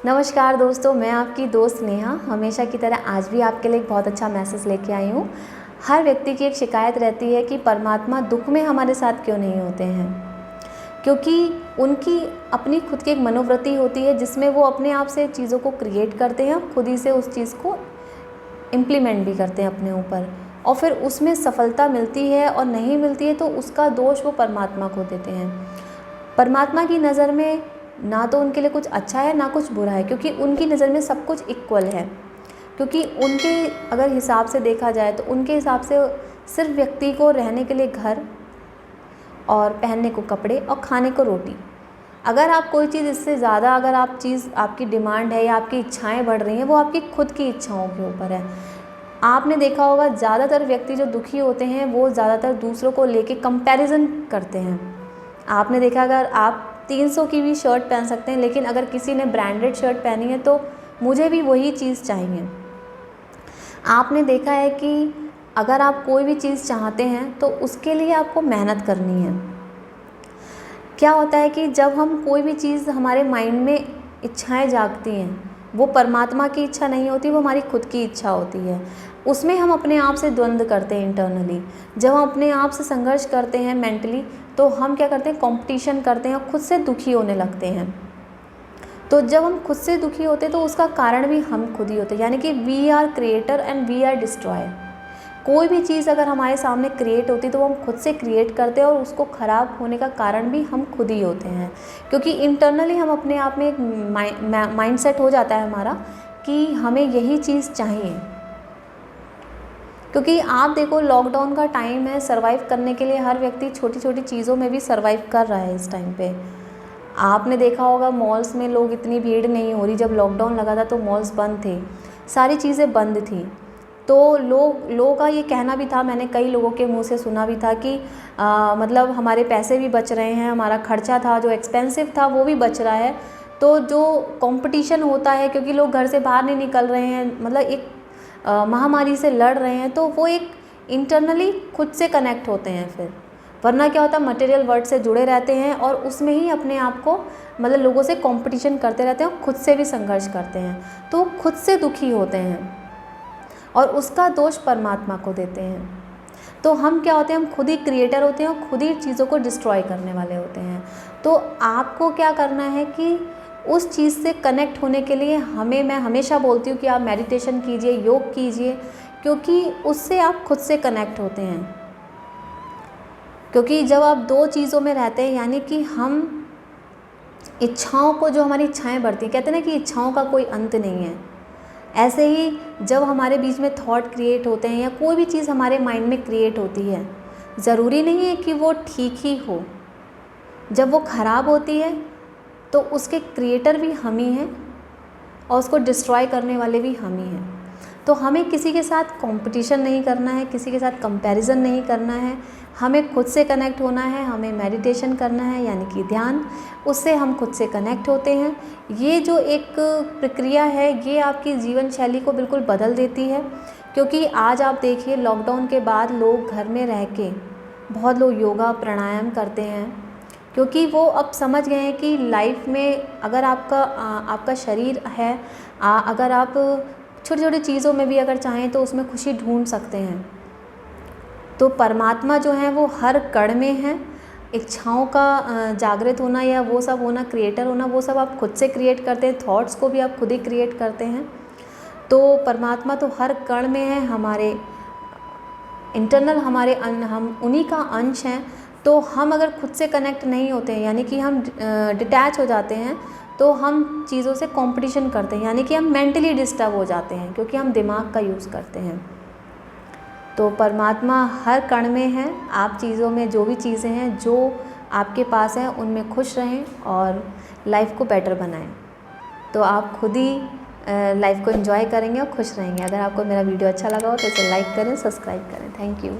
नमस्कार दोस्तों, मैं आपकी दोस्त नेहा हमेशा की तरह आज भी आपके लिए एक बहुत अच्छा मैसेज लेके आई हूँ। हर व्यक्ति की एक शिकायत रहती है कि परमात्मा दुख में हमारे साथ क्यों नहीं होते हैं, क्योंकि उनकी अपनी खुद की एक मनोवृत्ति होती है जिसमें वो अपने आप से चीज़ों को क्रिएट करते हैं, खुद ही से उस चीज़ को इम्प्लीमेंट भी करते हैं अपने ऊपर, और फिर उसमें सफलता मिलती है और नहीं मिलती है तो उसका दोष वो परमात्मा को देते हैं। परमात्मा की नज़र में ना तो उनके लिए कुछ अच्छा है ना कुछ बुरा है, क्योंकि उनकी नज़र में सब कुछ इक्वल है। क्योंकि उनके अगर हिसाब से देखा जाए तो उनके हिसाब से सिर्फ व्यक्ति को रहने के लिए घर और पहनने को कपड़े और खाने को रोटी, अगर आप कोई चीज़ इससे ज़्यादा अगर आप चीज़ आपकी डिमांड है या आपकी इच्छाएं बढ़ रही हैं, वो आपकी खुद की इच्छाओं के ऊपर है। आपने देखा होगा ज़्यादातर व्यक्ति जो दुखी होते हैं वो ज़्यादातर दूसरों को लेके कंपैरिजन करते हैं। आपने देखा अगर आप 300 की भी शर्ट पहन सकते हैं, लेकिन अगर किसी ने ब्रांडेड शर्ट पहनी है तो मुझे भी वही चीज़ चाहिए। आपने देखा है कि अगर आप कोई भी चीज़ चाहते हैं तो उसके लिए आपको मेहनत करनी है। क्या होता है कि जब हम कोई भी चीज़ हमारे माइंड में इच्छाएं जागती हैं, वो परमात्मा की इच्छा नहीं होती, वो हमारी खुद की इच्छा होती है। उसमें हम अपने आप से द्वंद्व करते हैं इंटरनली। जब हम अपने आप से संघर्ष करते हैं मेंटली, तो हम क्या करते हैं, कंपटीशन करते हैं और खुद से दुखी होने लगते हैं। तो जब हम खुद से दुखी होते हैं तो उसका कारण भी हम खुद ही होते हैं, यानी कि we are creator and we are destroyer. कोई भी चीज़ अगर हमारे सामने क्रिएट होती है तो वो हम खुद से क्रिएट करते हैं और उसको ख़राब होने का कारण भी हम खुद ही होते हैं। क्योंकि इंटरनली हम अपने आप में एक माइंडसेट हो जाता है हमारा कि हमें यही चीज़ चाहिए। क्योंकि आप देखो, लॉकडाउन का टाइम है, सर्वाइव करने के लिए हर व्यक्ति छोटी छोटी चीज़ों में भी सर्वाइव कर रहा है इस टाइम पे। आपने देखा होगा मॉल्स में लोग इतनी भीड़ नहीं हो रही। जब लॉकडाउन लगा था तो मॉल्स बंद थे, सारी चीज़ें बंद थी। तो लोगों का ये कहना भी था, मैंने कई लोगों के मुंह से सुना भी था कि मतलब हमारे पैसे भी बच रहे हैं, हमारा खर्चा था जो एक्सपेंसिव था वो भी बच रहा है। तो जो कंपटीशन होता है, क्योंकि लोग घर से बाहर नहीं निकल रहे हैं, मतलब एक महामारी से लड़ रहे हैं, तो वो एक इंटरनली खुद से कनेक्ट होते हैं फिर। वरना क्या होता है, मटेरियल वर्ल्ड से जुड़े रहते हैं और उसमें ही अपने आप को मतलब लोगों से कंपटीशन करते रहते हैं और खुद से भी संघर्ष करते हैं, तो खुद से दुखी होते हैं और उसका दोष परमात्मा को देते हैं। तो हम क्या होते हैं, हम खुद ही क्रिएटर होते हैं और खुद ही चीज़ों को डिस्ट्रॉय करने वाले होते हैं। तो आपको क्या करना है कि उस चीज़ से कनेक्ट होने के लिए मैं हमेशा बोलती हूँ कि आप मेडिटेशन कीजिए, योग कीजिए, क्योंकि उससे आप खुद से कनेक्ट होते हैं। क्योंकि जब आप दो चीज़ों में रहते हैं, यानी कि हम इच्छाओं को, जो हमारी इच्छाएं बढ़ती हैं, कहते हैं ना कि इच्छाओं का कोई अंत नहीं है, ऐसे ही जब हमारे बीच में थॉट क्रिएट होते हैं या कोई भी चीज़ हमारे माइंड में क्रिएट होती है, ज़रूरी नहीं है कि वो ठीक ही हो। जब वो ख़राब होती है तो उसके क्रिएटर भी हम ही हैं और उसको डिस्ट्रॉय करने वाले भी हम ही हैं। तो हमें किसी के साथ कंपटीशन नहीं करना है, किसी के साथ कंपैरिजन नहीं करना है, हमें खुद से कनेक्ट होना है। हमें मेडिटेशन करना है, यानी कि ध्यान, उससे हम खुद से कनेक्ट होते हैं। ये जो एक प्रक्रिया है ये आपकी जीवन शैली को बिल्कुल बदल देती है। क्योंकि आज आप देखिए, लॉकडाउन के बाद लोग घर में रह के बहुत लोग योगा प्राणायाम करते हैं, क्योंकि वो अब समझ गए हैं कि लाइफ में अगर आपका शरीर है, अगर आप छोटी छोटी चीज़ों में भी अगर चाहें तो उसमें खुशी ढूंढ सकते हैं। तो परमात्मा जो है वो हर कण में है। इच्छाओं का जागृत होना या वो सब होना, क्रिएटर होना, वो सब आप खुद से क्रिएट करते हैं। थॉट्स को भी आप खुद ही क्रिएट करते हैं। तो परमात्मा तो हर कण में है, हमारे इंटरनल, हम उन्हीं का अंश हैं। तो हम अगर खुद से कनेक्ट नहीं होते हैं, यानी कि हम डिटैच हो जाते हैं, तो हम चीज़ों से कंपटीशन करते हैं, यानी कि हम मेंटली डिस्टर्ब हो जाते हैं, क्योंकि हम दिमाग का यूज़ करते हैं। तो परमात्मा हर कण में है। आप चीज़ों में, जो भी चीज़ें हैं जो आपके पास हैं, उनमें खुश रहें और लाइफ को बेटर बनाएं। तो आप खुद ही लाइफ को एंजॉय करेंगे और खुश रहेंगे। अगर आपको मेरा वीडियो अच्छा लगा हो तो इसे लाइक करें, सब्सक्राइब करें। Thank you.